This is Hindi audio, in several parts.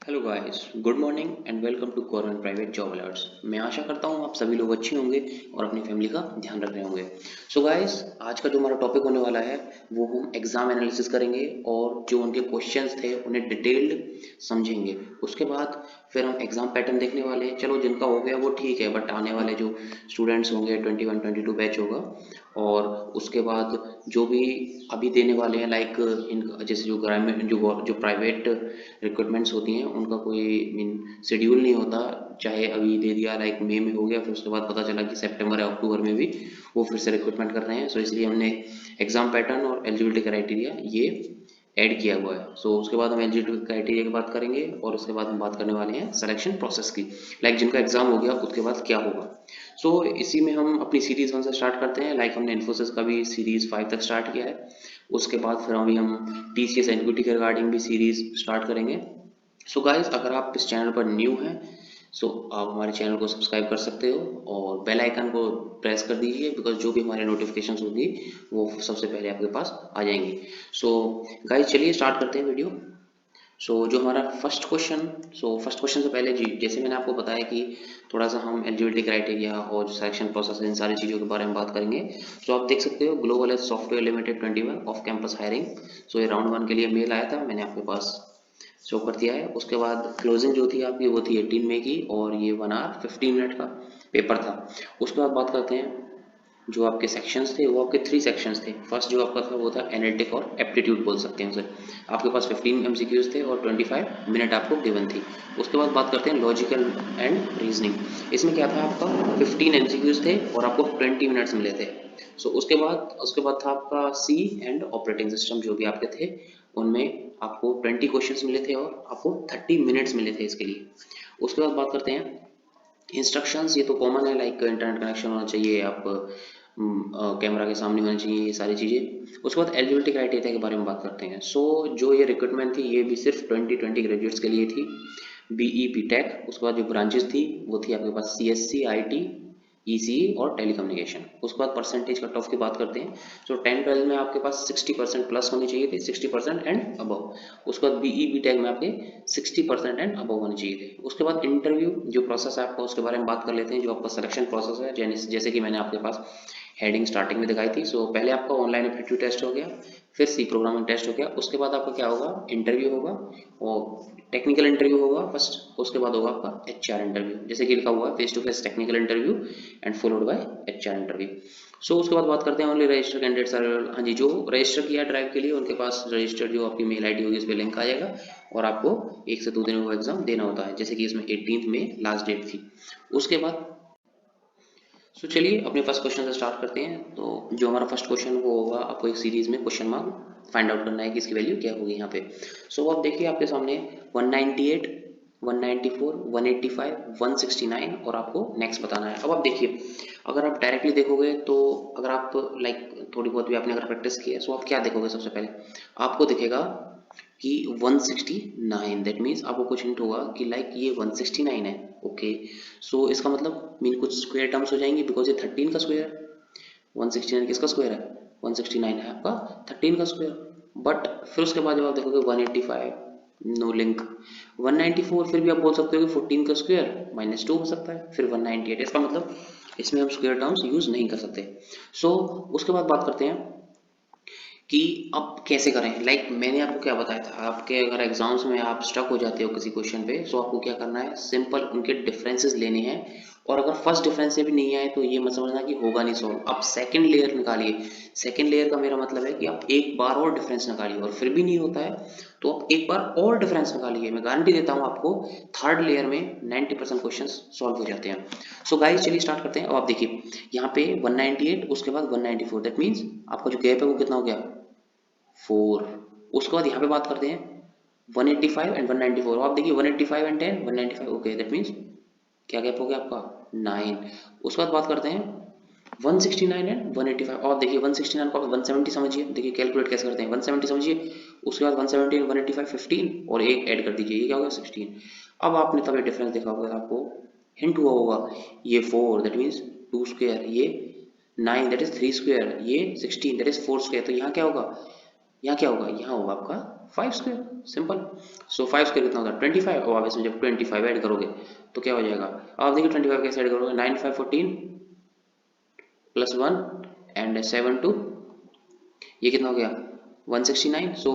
Hello guys, good morning and welcome to government private job alerts. मैं आशा करता हूँ आप सभी लोग अच्छे होंगे और अपनी फैमिली का ध्यान रख रहे होंगे। सो गाइस, आज का जो हमारा टॉपिक होने वाला है वो हम एग्जाम एनालिसिस करेंगे और जो उनके क्वेश्चंस थे उन्हें डिटेल्ड समझेंगे। उसके बाद फिर हम एग्जाम पैटर्न देखने वाले हैं। चलो, जिनका हो गया वो ठीक है, बट आने वाले जो स्टूडेंट्स होंगे 21-22 बैच होगा, और उसके बाद जो भी अभी देने वाले हैं, लाइक इन जैसे जो ग्रामीण जो प्राइवेट रिक्रूटमेंट्स होती हैं उनका कोई मीन शेड्यूल नहीं होता। चाहे अभी दे दिया, लाइक मई में हो गया, फिर उसके बाद पता चला कि सितंबर या अक्टूबर में भी वो फिर से रिक्रूटमेंट कर रहे हैं। सो इसलिए हमने एग्जाम पैटर्न और एलिजिबिलिटी क्राइटेरिया ये ऐड किया हुआ है। सो उसके बाद हम एलिजिबिलिटी क्राइटेरिया की बात करेंगे और उसके बाद हम बात करने वाले हैं सिलेक्शन प्रोसेस की, लाइक जिनका एग्जाम हो गया उसके बाद क्या होगा। सो इसी में हम अपनी सीरीज 1 से स्टार्ट करते हैं। लाइक हमने इन्फोसिस का भी सीरीज 5 तक स्टार्ट किया है। उसके बाद फिर अभी हम टीसीएस एनक्यूटी के रिगार्डिंग भी सीरीज स्टार्ट करेंगे। सो गाइस, अगर आप इस चैनल पर न्यू हैं सो आप हमारे चैनल को सब्सक्राइब कर सकते हो और बेल आइकन को प्रेस कर दीजिए, बिकॉज जो भी हमारे नोटिफिकेशंस होगी वो सबसे पहले आपके पास आ जाएंगी। सो गाइस, चलिए स्टार्ट करते हैं वीडियो। जो हमारा फर्स्ट क्वेश्चन से पहले जी, जैसे मैंने आपको बताया कि थोड़ा सा हम एलिजिबिलिटी क्राइटेरिया और सिलेक्शन प्रोसेस इन सारी चीज़ों के बारे में बात करेंगे। आप देख सकते हो, global edge software limited 21 off campus hiring. ये राउंड 1 के लिए मेल आया था, मैंने आपके पास शो कर दिया है। उसके बाद क्लोजिंग जो थी आपकी वो थी 18 मई की, और ये 1 आवर 15 मिनट का पेपर था। उसके बाद बात करते हैं, जो आपके सेक्शंस थे वो आपके 3 सेक्शंस थे। फर्स्ट जो आपका था वो था एनालिटिक और एप्टीट्यूड बोल सकते हैं उसे। आपके पास 15 एमसीक्यूज थे और 25 मिनट आपको गिवन थी। उसके बाद बात करते हैं लॉजिकल एंड रीजनिंग। इसमें क्या था, आपका 15 एमसीक्यूज थे और आपको 20 मिनट्स मिले थे। उसके बाद था आपका सी एंड ऑपरेटिंग सिस्टम, जो भी आपके थे उनमें आपको 20 क्वेश्चंस मिले थे और आपको 30 मिनट्स मिले थे इसके लिए। उसके बाद बात करते हैं इंस्ट्रक्शंस। ये तो कॉमन है, लाइक इंटरनेट कनेक्शन होना चाहिए, आप कैमरा के सामने होना चाहिए, ये सारी चीज़ें। उसके बाद एलिजिबिलिटी क्राइटेरिया के बारे में बात करते हैं। जो ये रिक्रूटमेंट थी ये भी सिर्फ 2020 ग्रेजुएट्स के लिए थी, बीई बीटेक। उसके बाद जो ब्रांचेस थी वो थी आपके पास सीएससी, आईटी, ईसीई और टेलीकम्युनिकेशन। उसके बाद परसेंटेज कट ऑफ की बात करते हैं। 10-12 में आपके पास 60% प्लस होनी चाहिए थी, 60% एंड अबव। उसके बाद बीई बीटेक में आपके 60% एंड अबव होने चाहिए थे। उसके बाद इंटरव्यू जो प्रोसेस है आपका, उसके बारे में बात कर लेते हैं। जो आपका सिलेक्शन प्रोसेस है, जैसे कि मैंने आपके पास हेडिंग स्टार्टिंग में दिखाई थी। पहले आपका ऑनलाइन एप्टीट्यूड टेस्ट हो गया, फिर सी प्रोग्रामिंग टेस्ट हो गया। उसके बाद आपका क्या होगा, इंटरव्यू होगा, और टेक्निकल इंटरव्यू होगा फर्स्ट। उसके बाद होगा आपका एचआर इंटरव्यू, जैसे कि लिखा हुआ है face to face technical interview and followed by HR interview. उसके बाद बात करते हैं ओनली रजिस्टर कैंडिडेट्स आर। हाँ जी, जो रजिस्टर किया ड्राइव के लिए उनके पास रजिस्टर जो आपकी मेल आईडी होगी उस पर लिंक आ जाएगा, और आपको 1 से 2 दिन वो एग्जाम देना होता है, जैसे कि इसमें 18 में लास्ट डेट थी। उसके बाद चलिए अपने फर्स्ट क्वेश्चन से स्टार्ट करते हैं। जो हमारा फर्स्ट क्वेश्चन वो होगा, आपको एक सीरीज में क्वेश्चन मार्क फाइंड आउट करना है कि इसकी वैल्यू क्या होगी यहाँ पे। आप देखिए आपके सामने 198, 194, 185, 169 और आपको नेक्स्ट बताना है। अब आप देखिए, अगर आप डायरेक्टली देखोगे तो अगर आप लाइक थोड़ी बहुत भी आपने अगर प्रैक्टिस की है, आप क्या देखोगे, सबसे पहले आपको दिखेगा कि 169। दैट मीन्स आपको कुछ हिंट होगा कि लाइक ये 169 है। ओके, इसका मतलब मीन कुछ स्क्वायर टर्म्स हो जाएंगी, बिकॉज ये 13 का स्क्वायर है। 169 किसका स्क्वायर है, 169 है आपका 13 का स्क्वायर। बट फिर उसके बाद जब आप देखोगे 185, नो लिंक। 194 फिर भी आप बोल सकते हो कि 14 का स्क्वायर -2 हो सकता है। फिर 198, इसका मतलब इसमें हम स्क्वायर टर्म्स यूज नहीं कर सकते। उसके बाद बात करते हैं कि अब कैसे करें। लाइक मैंने आपको क्या बताया था, आपके अगर एग्जाम्स में आप स्टक हो जाते हो किसी क्वेश्चन पे, आपको क्या करना है, सिंपल उनके डिफरेंसेस लेने हैं। और अगर फर्स्ट डिफरेंस से भी नहीं आए तो ये मत समझना कि होगा नहीं सॉल्व, आप सेकंड लेयर निकालिए। सेकंड लेयर का मेरा मतलब है कि आप एक बार और डिफरेंस निकालिए, और फिर भी नहीं होता है तो आप एक बार और डिफरेंस निकालिए। मैं गारंटी देता हूँ आपको, थर्ड लेयर में 90% क्वेश्चन सॉल्व हो जाते हैं। गाइस, चलिए स्टार्ट करते हैं। अब आप देखिए यहाँ पे 198, उसके बाद 194, दैट मीन्स आपका जो गैप है वो कितना हो गया, 4। उसके बाद यहाँ पे बात करते हैं 185 एंड 194। आप देखिए 185 एंड 10, 195, ओके, दैट मीन्स क्या गैप हो गया आपका, 9। उसके बाद बात करते हैं 169 एंड 185। और देखिए 169 को आप 170 समझिए, देखिए कैलकुलेट कैसे करते हैं, 170 समझिए। उसके बाद 170 एंड 185 15 और एक ऐड कर दीजिए, ये क्या होगा 16। अब आपने तब ये डिफरेंस देखा होगा, आपको हिंट हुआ होगा, ये 4 दैट मीन्स 2 स्क्वायर, ये 9 दैट इज 3 स्क्वायर, ये 16 दैट इज 4 स्क्वायर। तो यहाँ क्या होगा, यहाँ क्या होगा, यहाँ होगा आपका 5 स्क्वायर, सिंपल। सो 5 स्क्वायर कितना होता है 25। और आप इसमें जब 25 ऐड करोगे तो क्या हो जाएगा, आप देखिए 25 कैसे ऐड करोगे, 9 5 14 प्लस 1 एंड 7 2, ये कितना हो गया 169। सो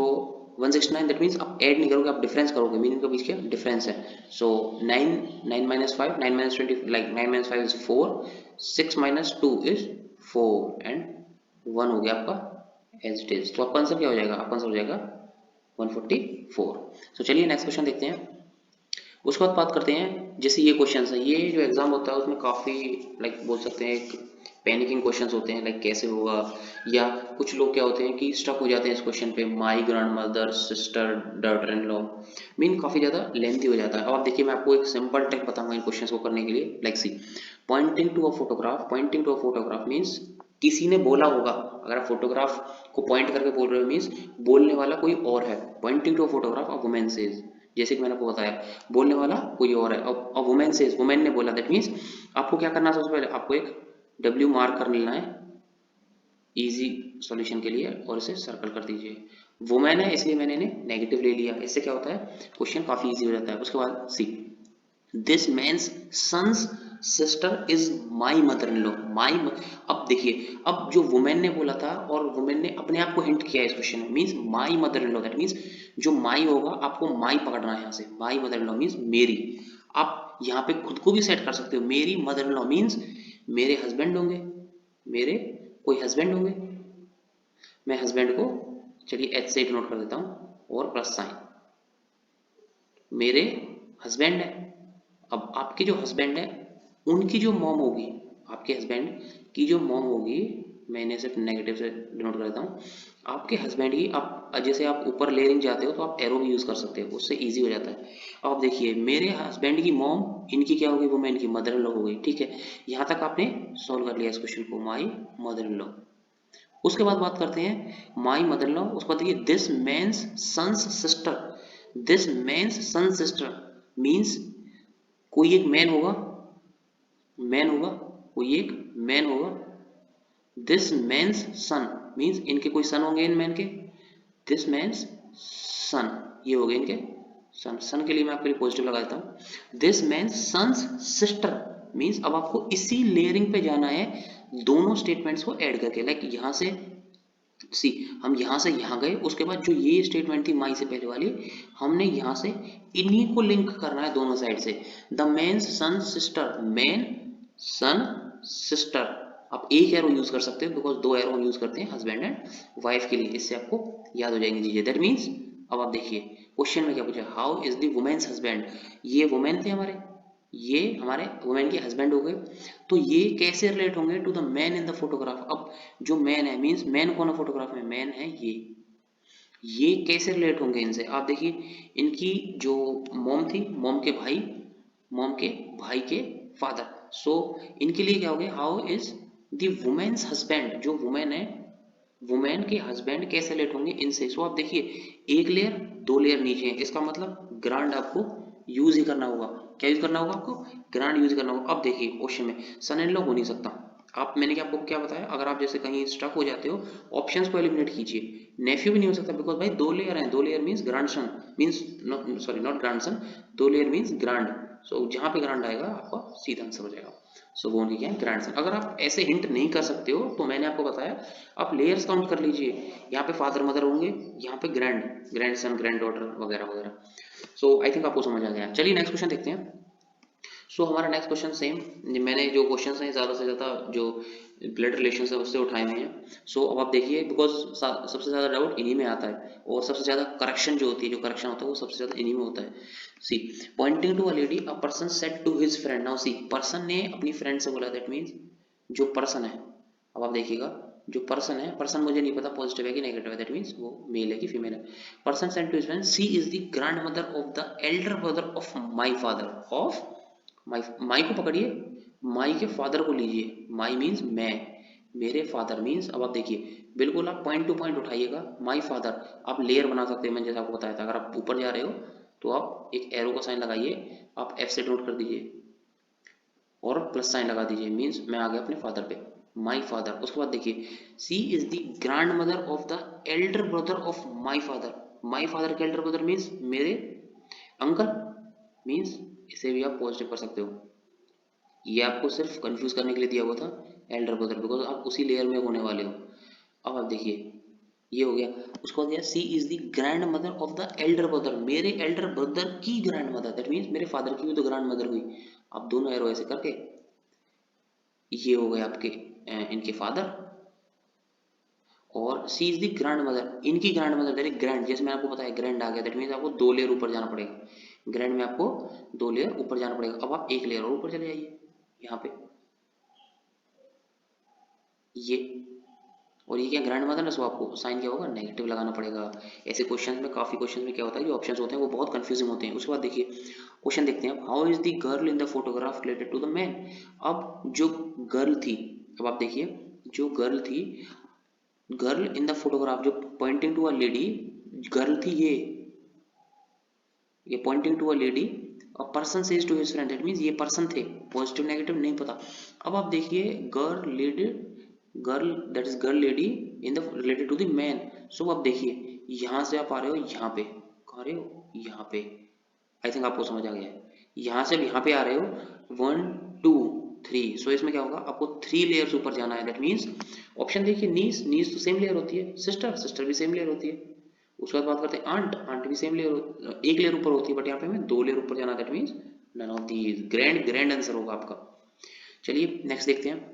169 दैट मीन्स आप ऐड नहीं करोगे, आप डिफरेंस करोगे, मीनिंग के बीच क्या डिफरेंस है। सो 9 9 minus 5 9 minus 20 like 9 minus 5 is 4, 6 minus 2 is 4 and 1 हो गया आपका एज इट इज। तो आपका आंसर क्या हो जाएगा, आपका आंसर हो जाएगा 144। तो चलिए नेक्स्ट क्वेश्चन देखते हैं। उसके बाद बात करते हैं, जैसे ये क्वेश्चन है, ये जो एग्जाम होता है उसमें काफी लाइक बोल सकते हैं एक पैनिकिंग क्वेश्चंस होते हैं, लाइक कैसे होगा, या कुछ लोग क्या होते हैं कि स्टक हो जाते हैं इस क्वेश्चन पे, माई grand mother sister daughter in law, mean काफी ज्यादा लेंथी हो जाता है। अब आप देखिए मैं आपको एक सिंपल ट्रिक बताऊंगा इन क्वेश्चंस को करने के लिए। Like see pointing to a photograph, pointing to a photograph means किसी ने बोला होगा, अगर आप फोटोग्राफ को पॉइंट करके बोल रहे हो मीन्स बोलने वाला कोई और है। Pointing to a photograph of women says, जैसे कि मैंने आपको बताया बोलने वाला कोई और है, अब वुमेन सेज, वुमेन ने बोला, दैट मीन्स आपको क्या करना है, सबसे पहले आपको एक W मार्क कर लेना है इजी सॉल्यूशन के लिए और इसे सर्कल कर दीजिए। वुमेन है इसलिए मैंने नेगेटिव ले लिया, इससे क्या होता है क्वेश्चन काफी इजी हो जाता है। उसके बाद she this man's sons sister is my mother in law, my, अब देखिए अब जो वुमेन ने बोला था और वुमेन ने अपने आप को हिंट किया इस क्वेश्चन में, means my mother in law, that means जो माई होगा आपको माई पकड़ना है यहाँ से, माई मदर इन लॉ मीन्स मेरी। आप यहाँ पे खुद को भी सेट कर सकते हो, मेरी मदर इन लॉ मीन्स मेरे हस्बैंड होंगे, मेरे कोई हस्बैंड होंगे, मैं हस्बैंड को चलिए एच से नोट कर देता हूँ और प्लस साइन, मेरे हस्बैंड है। अब आपके जो हस्बैंड है उनकी जो मॉम होगी, आपके हस्बैंड की जो मॉम होगी, मैं इन्हें सिर्फ नेगेटिव से डिनोट कर देता हूँ, आपके हस्बैंड की, आप जैसे आप ऊपर लेयरिंग जाते हो तो आप एरो भी यूज कर सकते हो, उससे इजी हो जाता है। अब आप देखिए मेरे हस्बैंड की मॉम, इनकी क्या होगी, वुमेन की मदर इन लॉ हो गई, ठीक है। यहाँ तक आपने सॉल्व कर लिया इस क्वेश्चन को, माई मदर इन लॉ। उसके बाद बात करते हैं माई मदर इन लॉ, उसके बाद देखिए this man's sons sister, this man's son sister means कोई एक मैन होगा, मैन होगा, कोई एक मैन होगा, दिस मैंस सन मीन्स इनके कोई सन होंगे इन मैन के, दिस मैंस सन ये हो गए इनके सन, सन के लिए मैं आपके लिए पॉजिटिव लगा देता हूँ। This man's sons sister means अब आपको इसी लेयरिंग पे जाना है, दोनों स्टेटमेंट्स को ऐड करके, लाइक यहाँ से सी हम यहाँ से यहाँ गए, उसके बाद जो ये स्टेटमेंट थी माई से पहले वाली, हमने यहाँ से इन्हीं को लिंक करना है दोनों साइड से। The men's son sister, man son sister, आप एक एरो यूज कर सकते हो बिकॉज दो एरो यूज करते हैं हस्बैंड एंड वाइफ के लिए, इससे आपको याद हो जाएंगी चीजें। दैट मीन्स अब आप देखिए क्वेश्चन में क्या पूछा, how is the women's husband, ये वुमेन थे हमारे, ये हमारे वुमेन के हस्बैंड हो गए, तो ये कैसे रिलेट होंगे to the man in the photograph. अब जो मैन है मीन्स मैन कौन है फोटोग्राफ में, मैन है ये कैसे रिलेट होंगे इनसे। आप देखिए इनकी जो मॉम थी, मॉम के भाई, मॉम के भाई के फादर, सो इनके लिए क्या हो गया, how is the women's husband, जो वुमेन है वुमेन के हस्बैंड कैसे रिलेट होंगे इनसे। सो आप देखिए एक लेयर दो लेयर नीचे है, इसका मतलब ग्रांड आपको यूज ही करना होगा, क्या यूज करना होगा आपको, ग्रांड यूज करना होगा। अब देखिए क्वेश्चन में सन इन लॉ हो नहीं सकता, आप मैंने क्या आपको क्या बताया, अगर आप जैसे कहीं स्टक हो जाते हो ऑप्शंस को एलिमिनेट कीजिए, नेफ्यू भी नहीं हो सकता बिकॉज भाई दो लेयर हैं, दो layer means grand son means sorry not grand son, दो लेयर मीन्स ग्रांड, सो जहां पे ग्रांड आएगा आपका सीधा आंसर हो जाएगा। सो वो उनकी क्या है ग्रैंड सन। अगर आप ऐसे हिंट नहीं कर सकते हो तो मैंने आपको बताया आप लेयर्स काउंट कर लीजिए, यहाँ पे फादर मदर होंगे, यहाँ पे grand grand son grand daughter वगैरह वगैरह। सो आई थिंक आपको समझ आ गया। चलिए नेक्स्ट क्वेश्चन देखते हैं। सो हमारा नेक्स्ट क्वेश्चन सेम, मैंने जो क्वेश्चन हैं ज़्यादा से ज़्यादा जो ब्लड रिलेशन है उससे उठाए हुए हैं। सो अब आप देखिए बिकॉज सबसे ज़्यादा डाउट इन्हीं में आता है और सबसे ज़्यादा करेक्शन जो होती है, जो करेक्शन होता है वो सबसे ज़्यादा इन्हीं में होता है। See pointing to a lady a person said to his friend, now see person ने अपनी फ्रेंड से बोला, दैट मीन्स जो पर्सन है, अब आप देखिएगा जो पर्सन है, पर्सन मुझे नहीं पता पॉजिटिव है कि नेगेटिव है, दैट मीन्स वो मेल है कि फीमेल है। Person said to his friend she is the grand mother of the elder brother of my father, of my, my को पकड़िए, माई के फादर को लीजिए, माई मीन्स मैं, मेरे फादर मीन्स, अब आप देखिए बिल्कुल आप पॉइंट टू पॉइंट उठाइएगा, माई फादर आप लेयर बना सकते हैं, मैंने जैसा आपको बताया था, अगर आप ऊपर जा रहे हो तो आप एक एरो का साइन लगाइए, आप एफ से नोट कर दीजिए और प्लस साइन लगा दीजिए, मीन्स मैं आ गया अपने फादर पे, माई फादर। उसके बाद देखिए she is the grand mother of the elder brother of my father, my father के एल्डर ब्रदर मीन्स मेरे अंकल, मीन्स इसे भी आप पॉजिटिव कर सकते हो। ये आपको सिर्फ कंफ्यूज करने के लिए दिया हुआ था एल्डर ब्रदर, बिकॉज आप उसी लेयर में होने वाले हो। अब आप देखिए ये हो गया। उसके बाद गया she is the grand mother of the elder brother, मेरे एल्डर ब्रदर की ग्रैंड मदर, दैट मीन्स मेरे फादर की भी तो ग्रैंड मदर हुई। आप दोनों एरो ऐसे करके ये हो गए आपके इनके फादर, और सी इज द ग्रैंड मदर, इनकी ग्रैंड मदर, दैट ग्रैंड, जैसे मैंने आपको बताया ग्रैंड आ गया, दैट मीन्स आपको 2 लेयर ऊपर जाना पड़ेगा। ग्रैंड में आपको 2 लेयर ऊपर जाना पड़ेगा। अब आप 1 लेयर और ऊपर चले जाइए यहाँ पे, ये, और ये क्या ग्रैंड मदर है, सो आपको साइन क्या होगा, नेगेटिव लगाना पड़ेगा। ऐसे क्वेश्चन में, काफी क्वेश्चन में क्या होता है, जो ऑप्शंस होते हैं वो बहुत कंफ्यूजिंग होते हैं। उसके बाद देखिए क्वेश्चन देखते हैं, how is the girl in the photograph related to the man. अब जो गर्ल थी, अब आप देखिए जो गर्ल थी, गर्ल इन द फोटोग्राफ, जो pointing to a lady girl थी, ये pointing to a lady, a person says to his friend, that means ये पर्सन थे, पॉजिटिव नेगेटिव नहीं पता। अब आप देखिए girl lady, girl that is girl lady in the related to the man. So आप देखिए यहाँ से आप आ रहे हो यहाँ पे, कहाँ रहे हो यहाँ पे, आई थिंक आपको समझ आ गया है। यहाँ से यहाँ पे आ रहे हो 1 2 3, सो इसमें क्या होगा, आपको 3 लेयर्स ऊपर जाना है। दैट मीन्स ऑप्शन देखिए, नीस, नीस तो सेम लेयर होती है, सिस्टर, सिस्टर भी सेम लेयर होती है। उसके बाद बात करते हैं आंट, आंट भी सेम लेयर, 1 लेयर ऊपर होती है, बट यहाँ पे हमें 2 लेयर ऊपर जाना है। That means none of these, grand, grand answer होगा आपका। चलिए नेक्स्ट देखते हैं।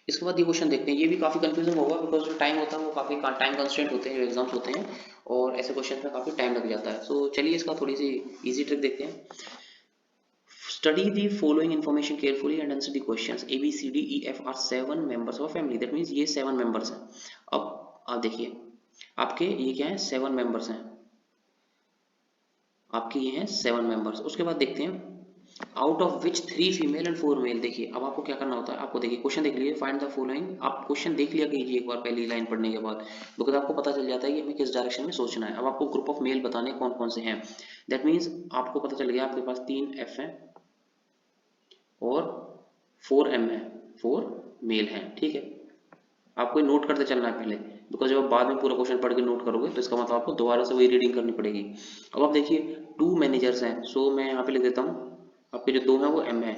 इसके बाद ये क्वेश्चन देखते हैं, ये भी काफी कंफ्यूजिंग होगा, बिकॉज जो टाइम होता है वो काफी टाइम कंस्ट्रेंट होते हैं जो एग्जाम्स होते हैं, और ऐसे क्वेश्चन में काफी टाइम लग जाता है। सो चलिए इसका थोड़ी सी इजी ट्रिक देखते हैं। Study the following information carefully and answer the questions. A, B, C, D, E, F are 7 members of a family. That means ये 7 members हैं। अब आप देखिए आपके ये क्या है, 7 members हैं, आपके ये हैं 7 members। उसके बाद देखते हैं out of which 3 female and 4 male. देखिए अब आपको क्या करना होता है, आपको देखिए क्वेश्चन देख लीजिए, फाइंड द फॉलोइंग, आप क्वेश्चन देख लिया कीजिए एक बार पहली लाइन पढ़ने के बाद, बिकॉज आपको पता चल जाता है कि हमें किस डायरेक्शन में सोचना है। अब आपको ग्रुप ऑफ मेल बताने कौन कौन से हैं। दैट मीन्स आपको पता चल गया आपके पास 3 एफ हैं और 4 एम है, 4 मेल हैं, ठीक है। आपको नोट करते चलना है पहले, बिकॉज जब आप बाद में पूरा क्वेश्चन पढ़ के नोट करोगे तो इसका मतलब आपको दोबारा से वही रीडिंग करनी पड़ेगी। अब आप देखिए 2 मैनेजर्स हैं, सो मैं यहाँ पे लिख देता हूँ आपके जो 2 हैं वो एम है।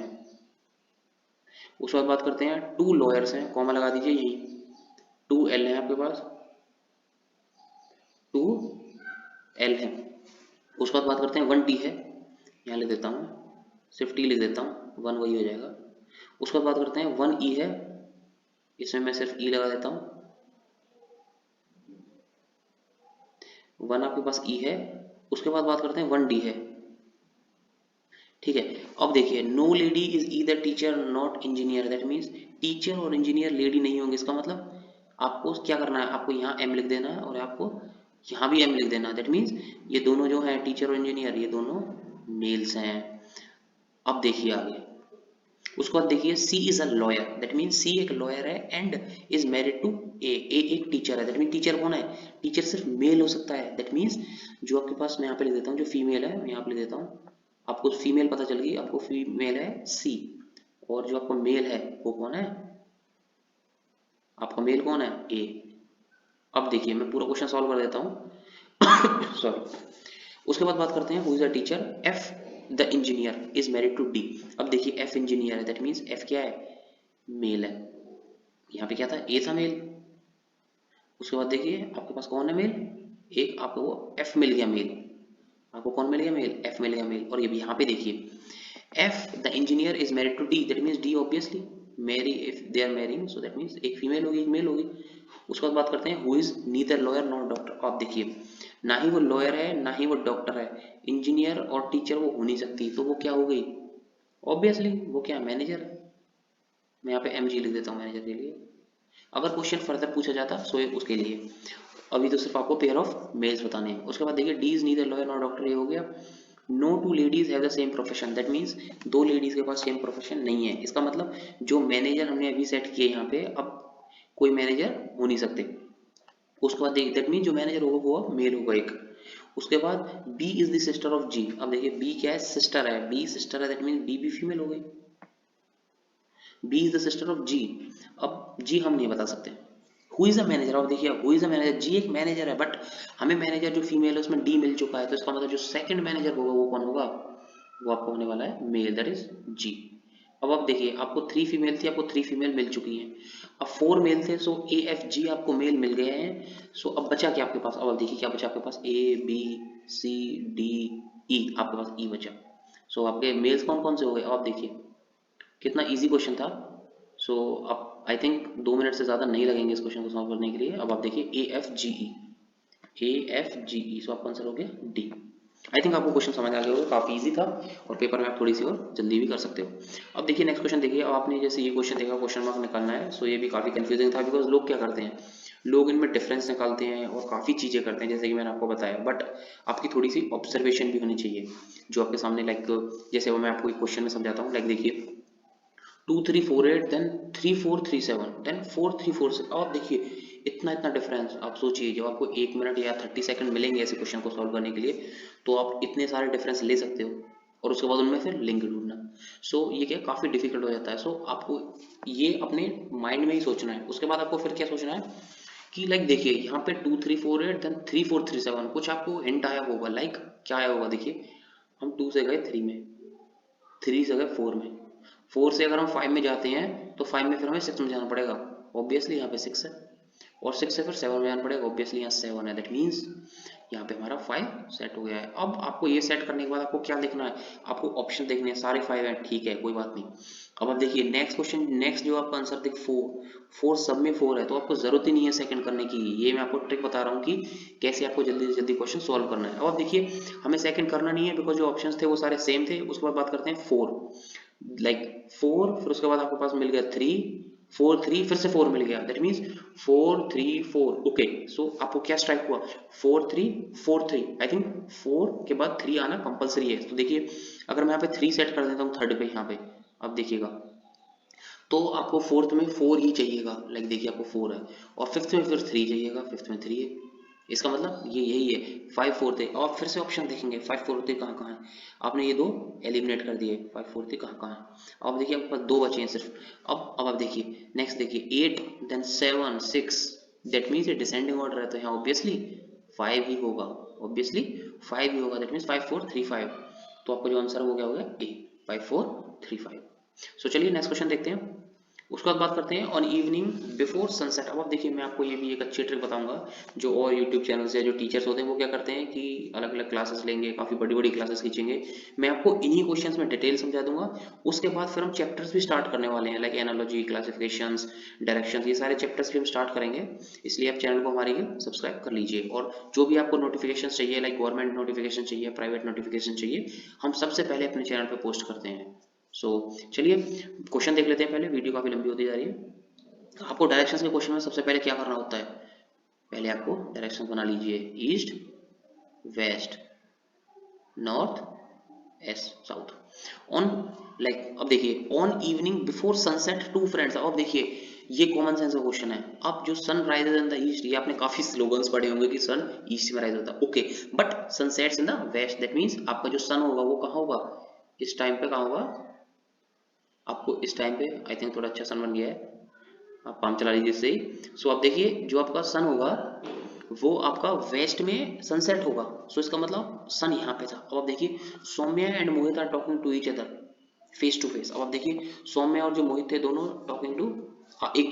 उसके बाद बात करते हैं 2 लॉयर्स हैं, कॉमा लगा दीजिए यही, 2 एल है आपके पास, 2 एल है। उसके बाद बात करते हैं 1 टी है, यहाँ लिख देता हूँ, सिर्फ टी लिख देता हूँ, 1 वही हो जाएगा। उसके बाद बात करते हैं 1 ई है, इसमें मैं सिर्फ ई लगा देता हूँ, 1 आपके पास ई है। उसके बाद बात करते हैं 1 डी है, ठीक है। अब देखिए no lady is either teacher not engineer, that means teacher और इंजीनियर लेडी नहीं होंगे। इसका मतलब आपको क्या करना है, आपको यहाँ एम लिख देना है और आपको यहाँ भी एम लिख देना है। दैट मीन्स ये दोनों जो हैं टीचर और इंजीनियर, ये दोनों मेल्स हैं। अब देखिए आगे, उसके बाद देखिए she is a lawyer, that means she एक लॉयर है and is married to A, एक टीचर है। दैट मीन्स टीचर कौन है, टीचर सिर्फ मेल हो सकता है। दैट मीन्स जो आपके पास, मैं यहाँ पे लिख देता हूँ जो फीमेल है, मैं यहाँ पे लिख देता हूँ, आपको फीमेल पता चल गई, आपको फीमेल है सी, और जो आपको मेल है वो कौन है, आपका मेल कौन है, ए। अब देखिए मैं पूरा क्वेश्चन सॉल्व कर देता हूँ सॉरी। उसके बाद बात करते हैं who is a teacher, F the engineer is married to D. अब देखिए एफ इंजीनियर है, दैट मीन्स एफ क्या है, मेल है। यहाँ पे क्या था, ए था मेल। उसके बाद देखिए आपके पास कौन है मेल, एक आपको वो एफ मिल गया मेल, आपको कौन मिल गया मेल, एफ मिल गया मेल। और ये भी यहाँ पे देखिए F the engineer is married to D, that means D obviously marry, if they are marrying, so that means एक फीमेल होगी एक मेल होगी। उसके बाद बात करते हैं who is neither lawyer not doctor. आप देखिए ना ही वो लॉयर है ना ही वो डॉक्टर है, इंजीनियर और टीचर वो हो नहीं सकती, तो वो क्या हो गई, ऑब्वियसली वो क्या, मैनेजर। मैं यहाँ पे एम जी लिख देता हूँ मैनेजर के लिए। अगर क्वेश्चन फर्दर पूछा जाता सो ये उसके लिए, अभी तो सिर्फ आपको पेयर ऑफ मेल्स बताने हैं। उसके बाद देखिए D is neither lawyer not doctor, ये हो गया। No two ladies have the same profession, that means 2 ladies के पास सेम प्रोफेशन नहीं है। इसका मतलब जो मैनेजर हमने अभी सेट किए यहाँ पे, अब कोई मैनेजर हो नहीं सकते। उसके बाद देखिए दैट मीन जो मैनेजर होगा वो मेल होगा एक। उसके बाद B is the sister of G. अब देखिए बी क्या है, सिस्टर है, बी सिस्टर है, दैट मीन बी भी फीमेल हो गई। B is the sister of G. अब जी हम नहीं बता सकते, हु इज अ मैनेजर, आप देखिए हु इज अ मैनेजर, जी एक मैनेजर है, बट हमें मैनेजर जो फीमेल है उसमें डी मिल चुका है, तो इसका मतलब जो सेकंड मैनेजर होगा वो कौन होगा, वो आपको होने वाला है मेल, दैट इज जी। अब आप देखिए आपको 3 फीमेल थी, आपको 3 फीमेल मिल चुकी हैं, अब 4 मेल थे, सो ए एफ जी आपको मेल मिल गए हैं। सो अब बचा क्या आपके पास, अब आप देखिए क्या बचा आपके पास, A B C D E, आपके पास ई बचा। सो आपके मेल्स कौन कौन से हो गए, अब आप देखिए कितना इजी क्वेश्चन था। सो अब आई थिंक 2 मिनट से ज़्यादा नहीं लगेंगे इस क्वेश्चन को सॉल्व करने के लिए। अब आप देखिए A F G E, A F G ई, सो आपका आंसर हो गया डी। आई थिंक आपको क्वेश्चन समझ आ गया होगा, काफी इजी था और पेपर में आप थोड़ी सी और जल्दी भी कर सकते हो। अब देखिए नेक्स्ट क्वेश्चन देखिए, अब आपने जैसे ये क्वेश्चन देखा क्वेश्चन मार्क निकालना है, सो ये भी काफी कंफ्यूजिंग था, बिकॉज लोग क्या करते हैं, लोग इनमें डिफरेंस निकालते हैं और काफी चीजें करते हैं जैसे कि मैंने आपको बताया, बट आपकी थोड़ी सी ऑब्जर्वेशन भी होनी चाहिए जो आपके सामने, लाइक जैसे वो मैं आपको एक क्वेश्चन में समझाता हूँ, लाइक देखिए 2348 देन 3437 देन 4346, अब आप देखिए इतना इतना डिफरेंस, आप सोचिए जब आपको 1 मिनट या 30 सेकंड मिलेंगे ऐसे क्वेश्चन को सॉल्व करने के लिए, तो आप इतने सारे डिफरेंस ले सकते हो और उसके बाद उनमें फिर लिंक ढूंढना। सो ये क्या काफी डिफिकल्ट हो जाता है। सो आपको ये अपने माइंड में ही सोचना है, उसके बाद आपको फिर क्या सोचना है कि लाइक देखिए यहाँ पे 2348 देन 3437, कुछ आपको हिंट आया होगा, लाइक क्या आया होगा, देखिए हम 2 से गए 3 में, 3 से गए 4 में, 4 से अगर हम 5 में जाते हैं तो 5 में फिर हमें 6 में जाना पड़ेगा, ऑब्वियसली यहाँ पे 6 है, और 6 से फिर 7 में जाना पड़ेगा, ऑब्वियसली यहाँ 7 है, दैट मीन्स यहाँ पे हमारा 5 सेट हो गया है। अब आपको ये सेट करने के बाद आपको क्या देखना है, आपको ऑप्शन देखने हैं, सारे 5 हैं, ठीक है कोई बात नहीं। अब आप देखिए नेक्स्ट क्वेश्चन, नेक्स्ट जो आपका आंसर देख 4, 4 सब में 4 है, तो आपको जरूरत ही नहीं है सेकंड करने की, ये मैं आपको ट्रिक बता रहा हूँ कि कैसे आपको जल्दी से जल्दी क्वेश्चन सॉल्व करना है। अब आप देखिए हमें सेकंड करना नहीं है, बिकॉज जो ऑप्शंस थे वो सारे सेम थे। उसके बाद बात करते हैं 4, लाइक 4, फिर उसके बाद आपके पास मिल गया 3, 4 3, फिर से 4 मिल गया, दैट मीन्स 4 3 4, ओके। सो आपको क्या स्ट्राइक हुआ, 4 3 4 3, आई थिंक 4 के बाद 3 आना कंपलसरी है। तो देखिए अगर मैं यहाँ पे 3 सेट कर देता हूँ थर्ड पे, यहाँ पे अब देखिएगा तो आपको फोर्थ में 4 ही चाहिएगा, लाइक देखिए आपको 4 है, और फिफ्थ में फिर 3 चाहिएगा, फिफ्थ में 3 है, इसका मतलब ये यही है 5 4 थे। और फिर से ऑप्शन देखेंगे 5 4 थे कहाँ कहाँ है, आपने ये दो एलिमिनेट कर दिए, 5 4 थे कहाँ कहाँ है। अब देखिए आपके पास 2 बचे हैं सिर्फ। अब आप देखिए नेक्स्ट देखिए 8 देन 7 6, दैट मीन्स ये डिसेंडिंग ऑर्डर है, तो यहाँ ऑब्वियसली 5 ही होगा, ऑब्वियसली 5 ही होगा, दैट मीन्स 5 4 3 5, तो आपका जो आंसर हो गया ए 5 4 3 5। सो चलिए नेक्स्ट क्वेश्चन देखते हैं। उसके बाद बात करते हैं ऑन इवनिंग बिफोर सनसेट। अब देखिए मैं आपको ये भी एक अच्छी ट्रिक बताऊंगा, जो और यूट्यूब चैनल से जो टीचर्स होते हैं वो क्या करते हैं कि अलग अलग क्लासेस लेंगे, काफ़ी बड़ी बड़ी क्लासेस खींचेंगे। मैं आपको इन्हीं क्वेश्चंस में डिटेल समझा दूंगा, उसके बाद फिर हम चैप्टर्स भी स्टार्ट करने वाले हैं, लाइक एनालॉजी, क्लासिफिकेशंस, डायरेक्शंस, ये सारे चैप्टर्स भी हम स्टार्ट करेंगे। इसलिए आप चैनल को हमारे लिए सब्सक्राइब कर लीजिए, और जो भी आपको नोटिफिकेशन चाहिए, लाइक गवर्नमेंट नोटिफिकेशन चाहिए, प्राइवेट नोटिफिकेशन चाहिए, हम सबसे पहले अपने चैनल पर पोस्ट करते हैं। चलिए क्वेश्चन देख लेते हैं पहले, वीडियो काफी लंबी होती जा रही है। आपको डायरेक्शंस के क्वेश्चन में सबसे पहले क्या करना होता है, पहले आपको डायरेक्शंस बना लीजिए, east west north east south. On like अब देखिए on evening before sunset two friends, अब देखिए ये कॉमन सेंस का क्वेश्चन है। अब जो sun rises in the east, ये आपने काफी स्लोगन्स पढ़े होंगे कि सन ईस्ट में राइज होता है, okay, but sun sets in the west, that means आपका जो सन होगा वो कहाँ होगा, इस टाइम पे कहाँ होगा, आपको इस टाइम पे, आई थिंक थोड़ा अच्छा सन बन गया है, आप काम चला लीजिए इससे ही। सो आप देखिए जो आपका सन होगा वो आपका वेस्ट में सनसेट होगा, सो इसका मतलब सन यहाँ पे था। अब आप देखिए Saumya and Mohit are talking to each other face to face. अब आप देखिए सौम्या और जो मोहित थे दोनों टॉकिंग टू, एक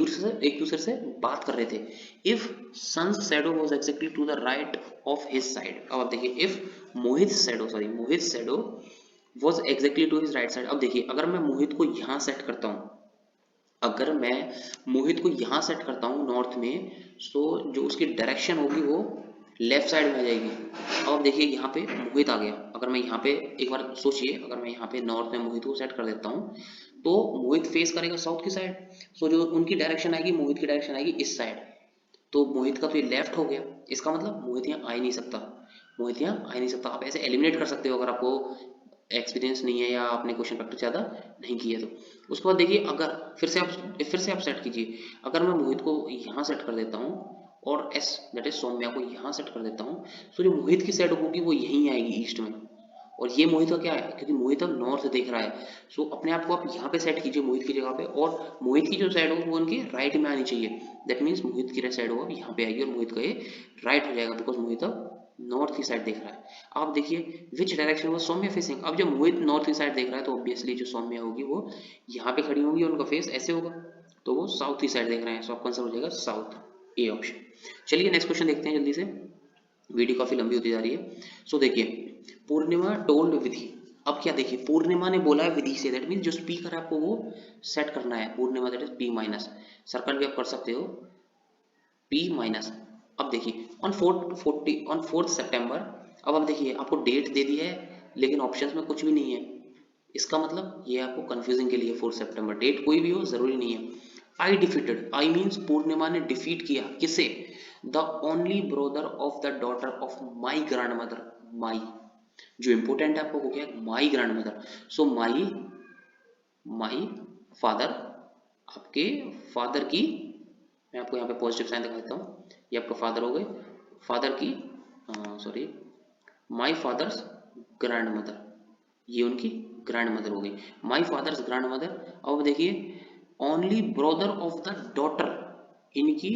दूसरे से बात कर रहे थे। If sun shadow was exactly to the right of his side, अब आप देखिए if Mohit shadow was exactly to his right side. अब देखिए अगर मैं मोहित को यहाँ सेट करता हूँ, अगर मैं मोहित को यहाँ सेट करता हूँ नॉर्थ में, तो जो उसकी डायरेक्शन होगी वो लेफ्ट साइड में आ जाएगी। अब देखिए यहाँ पे मोहित आ गया, अगर मैं यहाँ पे एक बार सोचिए, अगर मैं यहाँ पे नॉर्थ में मोहित को सेट कर देता हूँ तो मोहित फेस करेगा साउथ की साइड, सो जो उनकी डायरेक्शन आएगी, मोहित की डायरेक्शन आएगी इस साइड, तो मोहित का तो ये लेफ्ट हो गया, इसका मतलब मोहित यहाँ आ ही नहीं सकता, मोहित यहाँ आ ही नहीं सकता। आप ऐसे एलिमिनेट कर सकते हो अगर आपको एक्सपीरियंस नहीं है या आपने क्वेश्चन प्रैक्टिस ज़्यादा नहीं की है तो। उसके बाद देखिए अगर फिर से आप सेट कीजिए, अगर मैं मोहित को यहाँ सेट कर देता हूँ और एस दैट इज सौम्या को यहाँ सेट कर देता हूँ, तो जो मोहित की साइड होगी वो यहीं आएगी ईस्ट में, और ये मोहित का क्या है, क्योंकि मोहित अब नॉर्थ देख रहा है, सो अपने आप को आप यहाँ पे सेट कीजिए मोहित की जगह पे, और मोहित की जो साइड होगी वो उनके राइट में आनी चाहिए। दैट मीन्स मोहित की साइड होगा यहाँ पे आएगी और मोहित का ये राइट हो जाएगा, बिकॉज मोहित अब नॉर्थ की साइड देख रहा है। आप देखिए विच डायरेक्शन वो सौम्य फेसिंग, अब जब मोहित नॉर्थ की साइड देख रहा है तो ऑब्वियसली जो सौम्य होगी वो यहाँ पे खड़ी होगी, उनका फेस ऐसे होगा, तो वो साउथ की साइड देख रहे हैं, सो आपका आंसर हो जाएगा साउथ, ए ऑप्शन। चलिए नेक्स्ट क्वेश्चन देखते हैं जल्दी से, वीडियो काफी लंबी होती जा रही है। सो देखिए, पूर्णिमा टोल्ड विधि, अब क्या देखिए, पूर्णिमा ने बोला है विधि से, दैट मीन जो स्पीकर है आपको वो सेट करना है, Purnima that is P minus, circle भी आप कर सकते हो पी माइनस। अब देखिए ऑन 4 सितंबर, अब आप देखिए आपको डेट दे दी है लेकिन ऑप्शंस में कुछ भी नहीं है, इसका मतलब ये आपको कंफ्यूजिंग के लिए 4 सितंबर, डेट कोई भी हो जरूरी नहीं है। आई डिफीटेड, आई मीन्स पूर्णिमा ने डिफीट किया किसे, the only brother of the daughter of my grand mother, my जो इंपोर्टेंट है आपको हो गया my grand mother, so my my father, आपके फादर की, मैं आपको यहाँ पे पॉजिटिव साइन दिखा देता हूँ, ये आपका फादर हो गए, फादर की, sorry, my father's grand mother, ये उनकी ग्रैंड मदर हो गई, माई फादर्स ग्रैंड मदर। अब देखिए only brother of the daughter, इनकी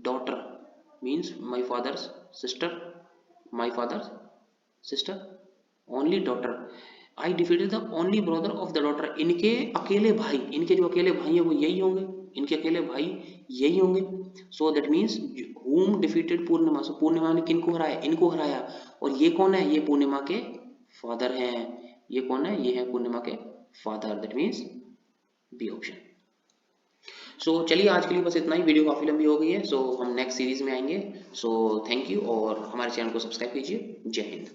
daughter means my father's sister, my father's sister, only daughter, I defeated the only brother of the daughter, इनके अकेले भाई, इनके जो अकेले भाई है वो यही होंगे, इनके अकेले भाई यही होंगे, सो दैट मीन्स whom defeated पूर्णिमा, सो पूर्णिमा ने किनको हराया, इनको हराया, और ये कौन है, ये पूर्णिमा के फादर हैं, ये कौन है, ये है पूर्णिमा के father, that means B option. So चलिए आज के लिए बस इतना ही, वीडियो काफी लंबी हो गई है, सो हम नेक्स्ट सीरीज में आएंगे, सो थैंक यू, और हमारे चैनल को सब्सक्राइब कीजिए, जय हिंद।